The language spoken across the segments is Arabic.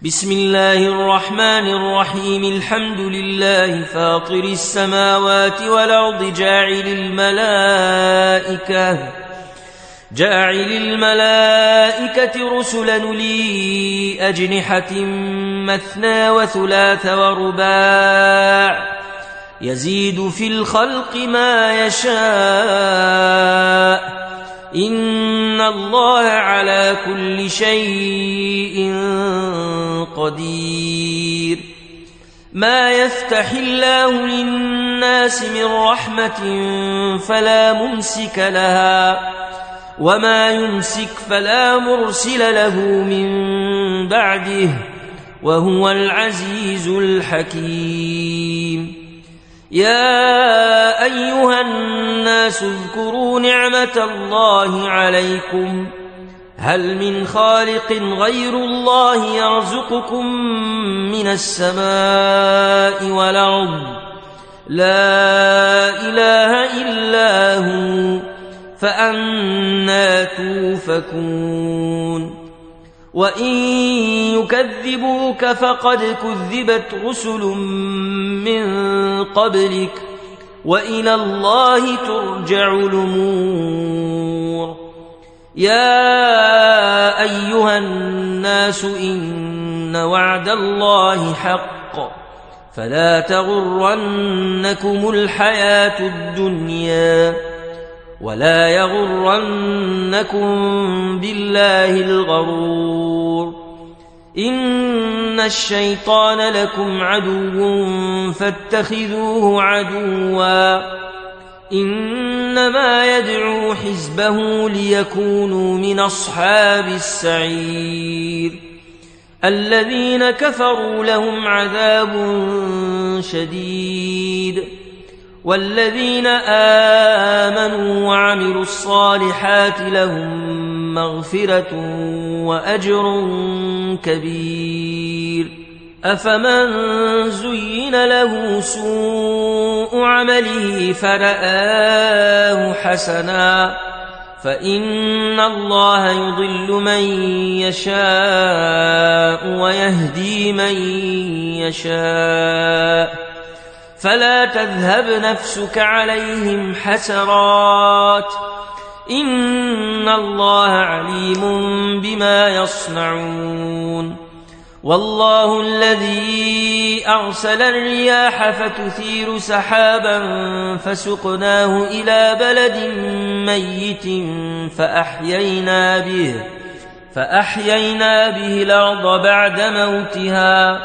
بسم الله الرحمن الرحيم. الحمد لله فاطر السماوات والأرض جاعل الملائكة رسلا أولي أجنحة مثنى وثلاث ورباع يزيد في الخلق ما يشاء إن الله على كل شيء قدير. ما يفتح الله للناس من رحمة فلا ممسك لها وما يمسك فلا مرسل له من بعده وهو العزيز الحكيم. يا أيها الناس اذكروا نعمة الله عليكم هل من خالق غير الله يرزقكم من السماء والأرض لا إله إلا هو فأنى توفكون. وإن يكذبوك فقد كذبت رسل من قبلك وإلى الله ترجع الأمور. يا أيها الناس إن وعد الله حق فلا تغرنكم الحياة الدنيا ولا يغرنكم بالله الغرور. إن الشيطان لكم عدو فاتخذوه عدوا إنما يدعو حزبه ليكونوا من أصحاب السعير. الذين كفروا لهم عذاب شديد والذين آمنوا وعملوا الصالحات لهم مغفرة وأجر كبير. أفمن زين له سوء عمله فرآه حسنا فإن الله يضل من يشاء ويهدي من يشاء فلا تذهب نفسك عليهم حسرات إن الله عليم بما يصنعون. والله الذي أرسل الرياح فتثير سحابا فسقناه إلى بلد ميت فأحيينا به الأرض بعد موتها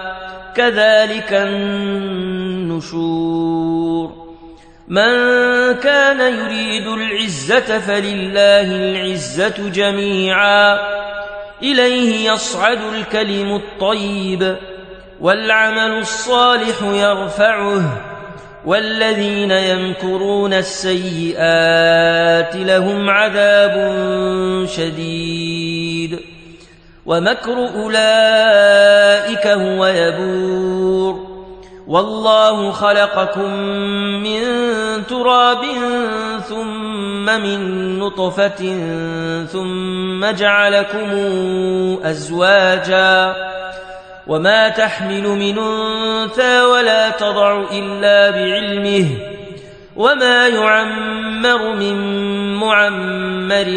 كذلك النشور. من كان يريد العزة فلله العزة جميعا إليه يصعد الكلم الطيب والعمل الصالح يرفعه والذين يمكرون السيئات لهم عذاب شديد ومكر أولئك هو يبور. والله خلقكم من تراب ثم من نطفة ثم جعلكم أزواجا وما تحمل من أنثى ولا تضع إلا بعلمه وما يعمر من معمر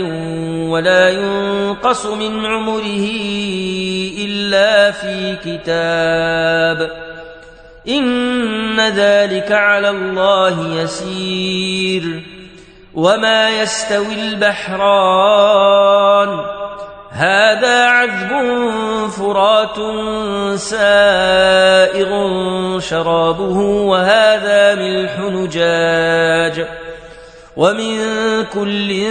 ولا ينقص من عمره إلا في كتاب إن ذلك على الله يسير. وما يستوي البحران هذا عذب فرات سائغ شرابه وهذا ملح نجاج ومن كل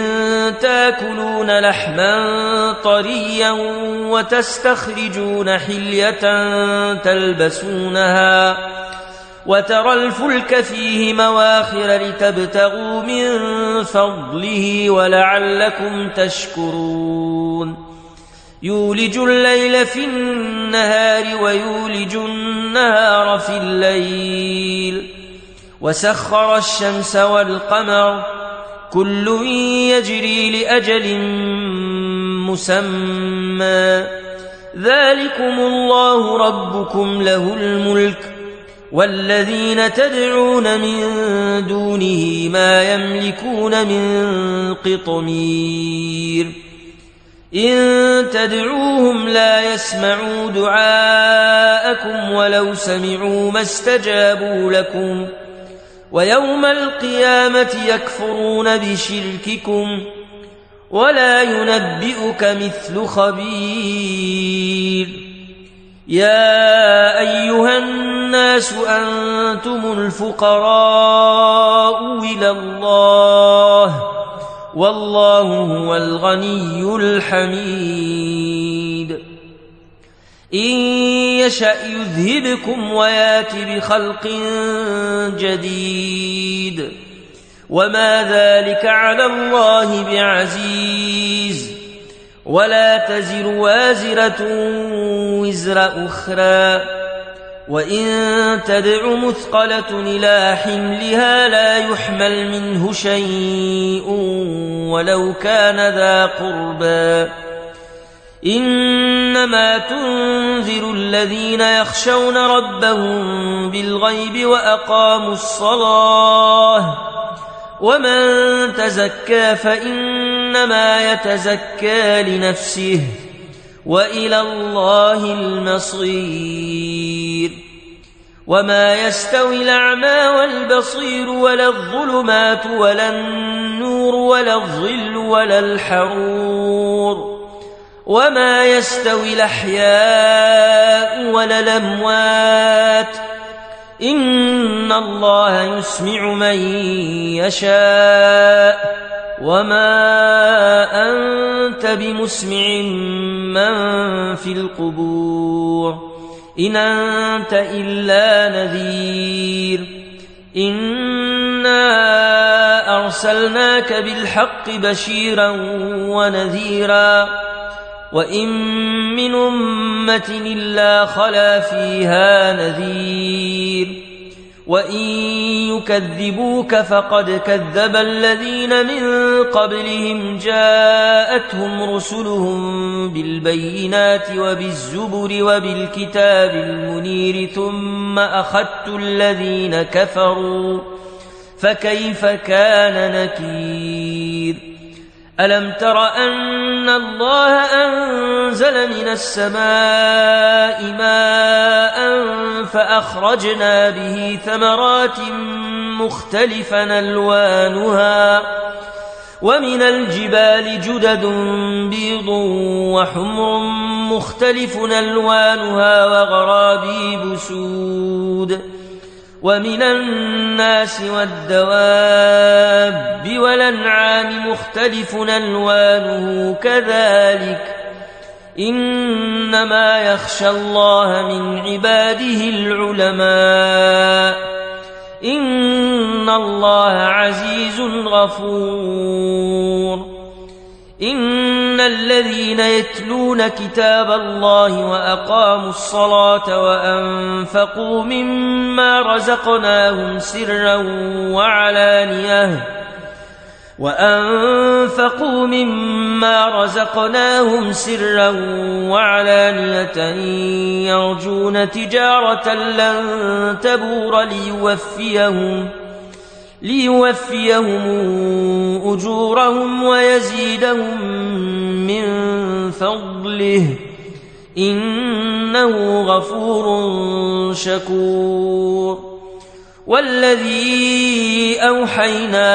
تاكلون لحما طريا وتستخرجون حلية تلبسونها وترى الفلك فيه مواخر لتبتغوا من فضله ولعلكم تشكرون. يولج الليل في النهار ويولج النهار في الليل وسخر الشمس والقمر كل يجري لأجل مسمى ذلكم الله ربكم له الملك والذين تدعون من دونه ما يملكون من قطمير إن تدعوهم لا يسمعوا دعاءكم ولو سمعوا ما استجابوا لكم ويوم القيامة يكفرون بشرككم ولا ينبئك مثل خبير يا أيها الناس أنتم الفقراء إلى الله والله هو الغني الحميد إن يشأ يذهبكم ويات بخلق جديد وما ذلك على الله بعزيز ولا تزر وازرة وزر أخرى وإن تدع مثقلة إلى حملها لا يحمل منه شيء ولو كان ذا قربى إنما تنذر الذين يخشون ربهم بالغيب وأقاموا الصلاة ومن تزكى فإنما يتزكى لنفسه وإلى الله المصير وما يستوي الأعمى والبصير ولا الظلمات ولا النور ولا الظل ولا الحرور وما يستوي الأحياء ولا الأموات إن الله يسمع من يشاء وما أنت بمسمع من في القبور إن أنت إلا نذير إنا أرسلناك بالحق بشيرا ونذيرا وإن من أمة إلا خلا فيها نذير وإن يكذبوك فقد كذب الذين من قبلهم جاءتهم رسلهم بالبينات وبالزبر وبالكتاب المنير ثم أخذت الذين كفروا فكيف كان نكير ألم تر أن الله أنزل من السماء ماء فأخرجنا به ثمرات مختلفا ألوانها ومن الجبال جدد بيض وحمر مختلف ألوانها وغرابيب سود ومن الناس والدواب والأنعام مختلف ألوانه كذلك إنما يخشى الله من عباده العلماء إن الله عزيز غفور إن الذين يتلون كتاب الله وأقاموا الصلاة وأنفقوا مما رزقناهم سرا وعلانية يرجون تجارة لن تبور ليوفيهم أجورهم ويزيدهم من فضله إنه غفور شكور والذي أوحينا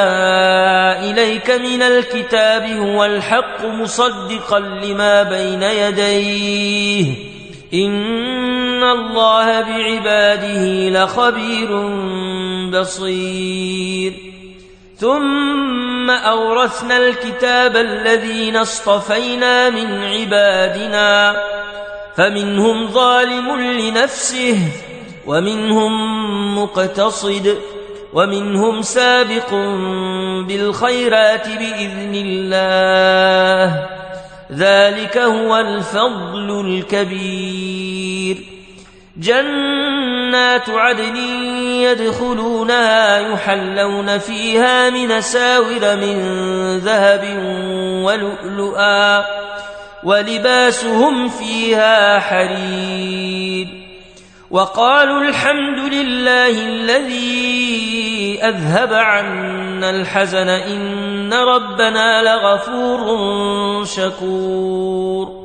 إليك من الكتاب هو الحق مصدقا لما بين يديه إن الله بعباده لخبير بصير ثم أورثنا الكتاب الذين اصطفينا من عبادنا فمنهم ظالم لنفسه ومنهم مقتصد ومنهم سابق بالخيرات بإذن الله ذلك هو الفضل الكبير جنات عدن يدخلونها يحلون فيها من أساور من ذهب ولؤلؤا ولباسهم فيها حرير وقالوا الحمد لله الذي أذهب عنا الحزن إن ربنا لغفور شكور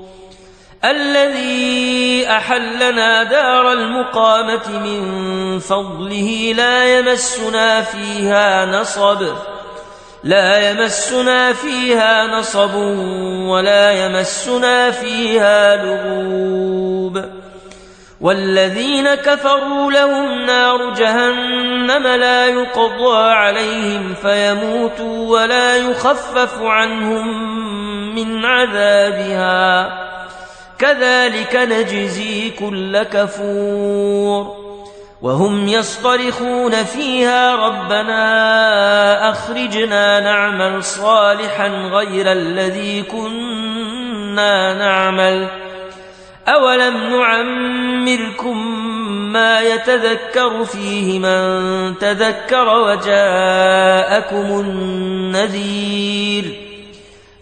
الذي أحلنا دار المقامة من فضله لا يمسنا فيها نصب ولا يمسنا فيها لغوب والذين كفروا لهم نار جهنم لا يقضى عليهم فيموتوا ولا يخفف عنهم من عذابها كذلك نجزي كل كفور وهم يصطرخون فيها ربنا أخرجنا نعمل صالحا غير الذي كنا نعمل أولم نعمركم ما يتذكر فيه من تذكر وجاءكم النذير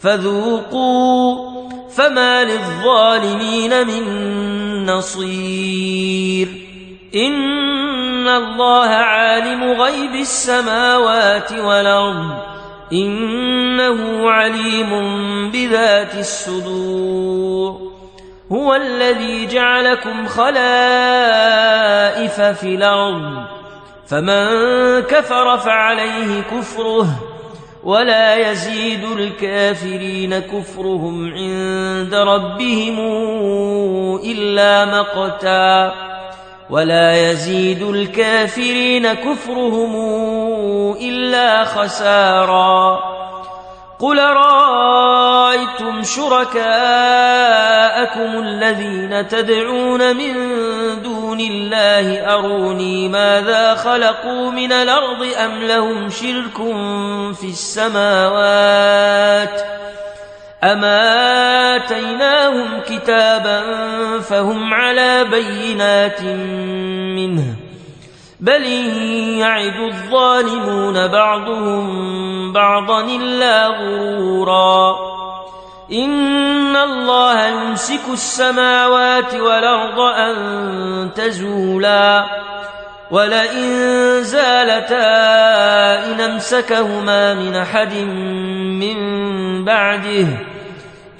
فذوقوا فما للظالمين من نصير إن الله عالم غيب السماوات والأرض إنه عليم بذات الصدور هو الذي جعلكم خلائف في الأرض فمن كفر فعليه كفره ولا يزيد الكافرين كفرهم عند ربهم إلا مقتا ولا يزيد الكافرين كفرهم إلا خسارا قل رأيتم شركاءكم الذين تدعون من دون الله أروني ماذا خلقوا من الأرض أم لهم شرك في السماوات أما آتيناهم كتابا فهم على بينات منه بل يعد الظالمون بعضهم بعضا إلا غرورا إن الله يمسك السماوات والأرض أن تزولا ولئن زالتا إن أمسكهما من أحد من بعده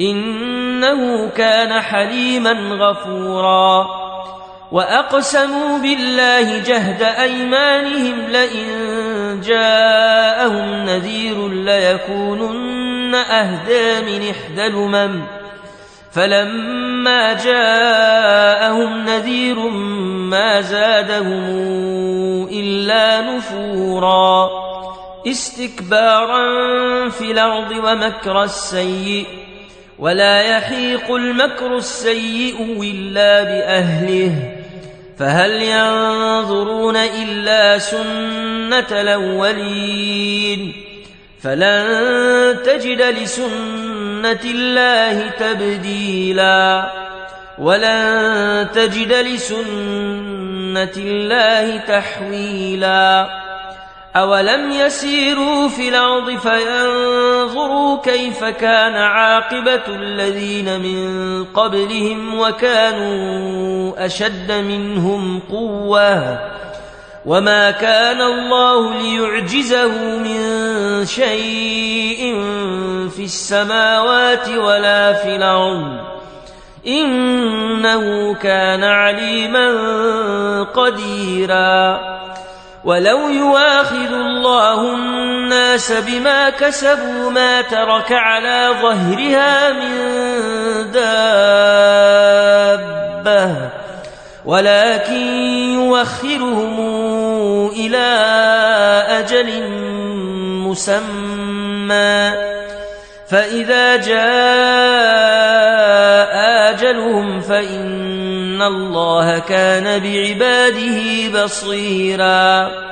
إنه كان حليما غفورا وأقسموا بالله جهد أيمانهم لئن جاءهم نذير ليكونن أهدى من إحدى الأمم فلما جاءهم نذير ما زادهم إلا نفورا استكبارا في الأرض ومكر السيء ولا يحيق المكر السيء إلا بأهله فهل ينظرون إلا سنة الأولين فلن تجد لسنة الله تبديلا ولن تجد لسنة الله تحويلا أولم يسيروا في الأرض فينظروا كيف كان عاقبة الذين من قبلهم وكانوا أشد منهم قوة وما كان الله ليعجزه من شيء في السماوات ولا في الأرض إنه كان عليما قديرا ولو يواخذ الله الناس بما كسبوا ما ترك على ظهرها من دابة ولكن يوخرهم إلى أجل مسمى فإذا جاء أجلهم فإن الله كان بعباده بصيرا